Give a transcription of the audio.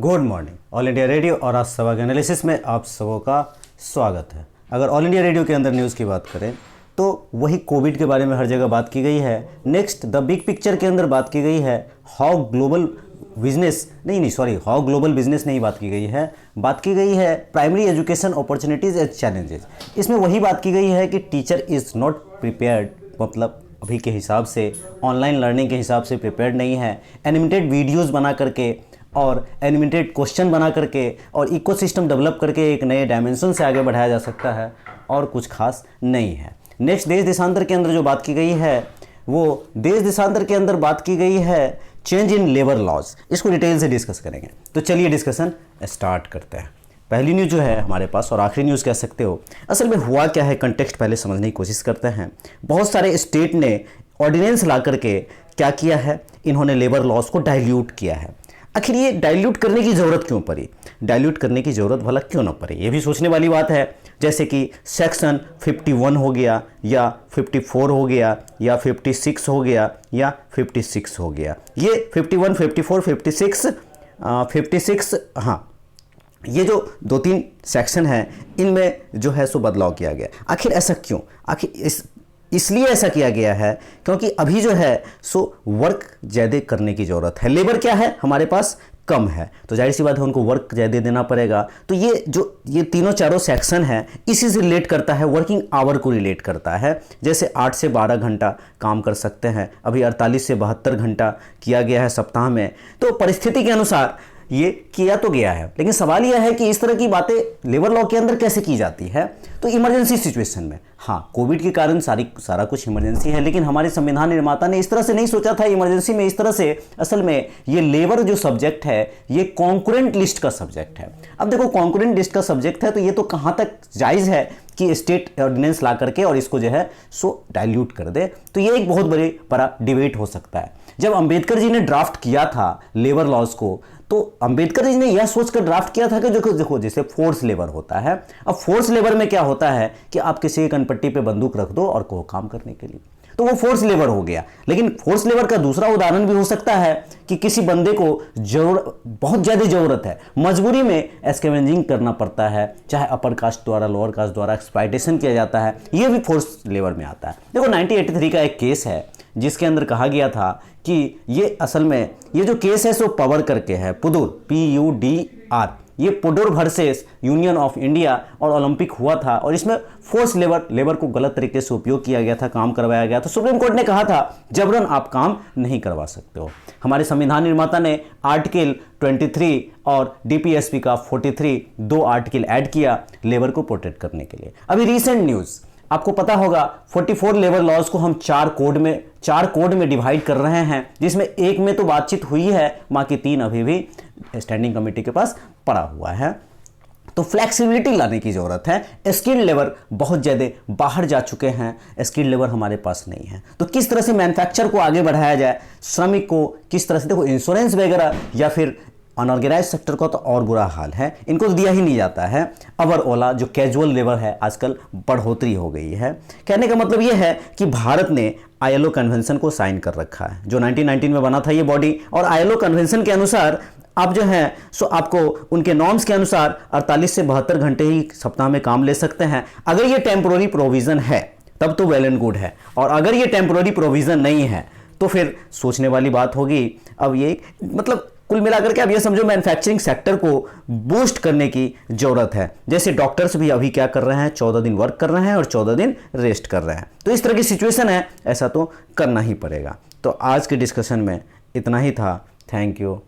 Good morning. All India radio और आज सभा के एनालिसिस में आप सबों का स्वागत है। अगर ऑल इंडिया रेडियो के अंदर न्यूज़ की बात करें तो वही कोविड के बारे में हर जगह बात की गई है। नेक्स्ट द बिग पिक्चर के अंदर बात की गई है how global business how global business नहीं बात की गई है, बात की गई है primary education opportunities as challenges. इसमें वही बात की गई है कि टीचर इज़ नॉट प्रिपेयर्ड, मतलब अभी के हिसाब से ऑनलाइन लर्निंग के हिसाब से प्रिपेयर्ड नहीं है। एनिमेटेड वीडियोज़ बना करके और एनिमेटेड क्वेश्चन बना करके और इकोसिस्टम डेवलप करके एक नए डायमेंशन से आगे बढ़ाया जा सकता है और कुछ खास नहीं है। नेक्स्ट देश देशांतर के अंदर जो बात की गई है वो देश देशांतर के अंदर बात की गई है चेंज इन लेबर लॉज। इसको डिटेल से डिस्कस करेंगे, तो चलिए डिस्कशन स्टार्ट करते हैं। पहली न्यूज़ जो है हमारे पास और आखिरी न्यूज़ कह सकते हो, असल में हुआ क्या है कंटेक्स्ट पहले समझने की कोशिश करते हैं। बहुत सारे स्टेट ने ऑर्डिनेंस ला करके क्या किया है, इन्होंने लेबर लॉज को डाइल्यूट किया है। आखिर ये डाइल्यूट करने की ज़रूरत क्यों पड़ी, डाइल्यूट करने की ज़रूरत भला क्यों ना पड़ी, ये भी सोचने वाली बात है। जैसे कि सेक्शन 51 हो गया या 54 हो गया या 56 हो गया या 56 हो गया, ये 51, 54, 56, हाँ, ये जो दो तीन सेक्शन हैं इनमें जो है सो बदलाव किया गया। आखिर ऐसा क्यों, आखिर इसलिए ऐसा किया गया है क्योंकि अभी जो है सो वर्क ज़्यादा करने की ज़रूरत है। लेबर क्या है हमारे पास कम है, तो जाहिर सी बात है उनको वर्क ज़्यादा देना पड़ेगा। तो ये तीनों चारों सेक्शन हैं इसी से रिलेट करता है, वर्किंग आवर को रिलेट करता है। जैसे 8 से 12 घंटा काम कर सकते हैं, अभी 48 से 72 घंटा किया गया है सप्ताह में। तो परिस्थिति के अनुसार ये किया तो गया है, लेकिन सवाल यह है कि इस तरह की बातें लेबर लॉ के अंदर कैसे की जाती है। तो इमरजेंसी सिचुएशन में, हाँ, कोविड के कारण सारा कुछ इमरजेंसी है, लेकिन हमारे संविधान निर्माता ने इस तरह से नहीं सोचा था इमरजेंसी में इस तरह से। असल में ये लेबर जो सब्जेक्ट है ये कॉन्करेंट लिस्ट का सब्जेक्ट है। अब देखो कॉन्करेंट लिस्ट का सब्जेक्ट है तो ये तो कहाँ तक जायज़ है कि स्टेट ऑर्डिनेंस ला करके और इसको जो है सो डाइल्यूट कर दे। तो ये एक बहुत बड़ा डिबेट हो सकता है। जब अंबेडकर जी ने ड्राफ्ट किया था लेबर लॉज को, तो अंबेडकर जी ने यह सोचकर ड्राफ्ट किया था कि देखो जैसे फोर्स लेबर होता है, अब फोर्स लेबर में क्या होता है कि आप किसी एक कनपट्टी पे बंदूक रख दो और को काम करने के लिए, तो वो फोर्स लेबर हो गया। लेकिन फोर्स लेबर का दूसरा उदाहरण भी हो सकता है कि किसी बंदे को बहुत ज़्यादा ज़रूरत है, मजबूरी में स्कैवेंजिंग करना पड़ता है, चाहे अपर कास्ट द्वारा लोअर कास्ट द्वारा एक्सप्लॉयटेशन किया जाता है, ये भी फोर्स लेबर में आता है। देखो 1983 का एक केस है जिसके अंदर कहा गया था कि ये असल में ये जो केस है सो पवर करके है, पुदुर PUDR, ये पुडुर वर्सेस यूनियन ऑफ इंडिया और ओलंपिक हुआ था और इसमें फोर्स लेबर को गलत तरीके से उपयोग किया गया था, काम करवाया गया था। सुप्रीम कोर्ट ने कहा था जबरन आप काम नहीं करवा सकते हो। हमारे संविधान निर्माता ने आर्टिकल 23 और DPSP का 43 दो आर्टिकल ऐड किया लेबर को प्रोटेक्ट करने के लिए। अभी रिसेंट न्यूज़ आपको पता होगा 44 लेबर लॉज को हम चार कोड में डिवाइड कर रहे हैं, जिसमें एक में तो बातचीत हुई है, बाकी 3 अभी भी स्टैंडिंग कमेटी के पास पड़ा हुआ है। तो फ्लेक्सिबिलिटी लाने की ज़रूरत है। स्किल्ड लेबर बहुत ज़्यादा बाहर जा चुके हैं, स्किल्ड लेबर हमारे पास नहीं है। तो किस तरह से मैन्युफैक्चर को आगे बढ़ाया जाए, श्रमिक को किस तरह से, देखो इंश्योरेंस वगैरह या फिर अनऑर्गेनाइज सेक्टर का तो और बुरा हाल है, इनको तो दिया ही नहीं जाता है। अवर ओला जो कैजुअल लेबर है आजकल बढ़ोतरी हो गई है। कहने का मतलब ये है कि भारत ने ILO कन्वेंशन को साइन कर रखा है जो 1919 में बना था ये बॉडी, और ILO कन्वेंशन के अनुसार आप जो है सो आपको उनके नॉर्म्स के अनुसार 48 से 72 घंटे ही सप्ताह में काम ले सकते हैं। अगर ये टेम्पोररी प्रोविज़न है तब तो वेल एंड गुड है, और अगर ये टेम्पोररी प्रोविज़न नहीं है तो फिर सोचने वाली बात होगी। अब ये मतलब कुल मिलाकर के अब ये समझो मैन्युफैक्चरिंग सेक्टर को बूस्ट करने की ज़रूरत है। जैसे डॉक्टर्स भी अभी क्या कर रहे हैं, 14 दिन वर्क कर रहे हैं और 14 दिन रेस्ट कर रहे हैं। तो इस तरह की सिचुएशन है, ऐसा तो करना ही पड़ेगा। तो आज के डिस्कशन में इतना ही था। Thank you.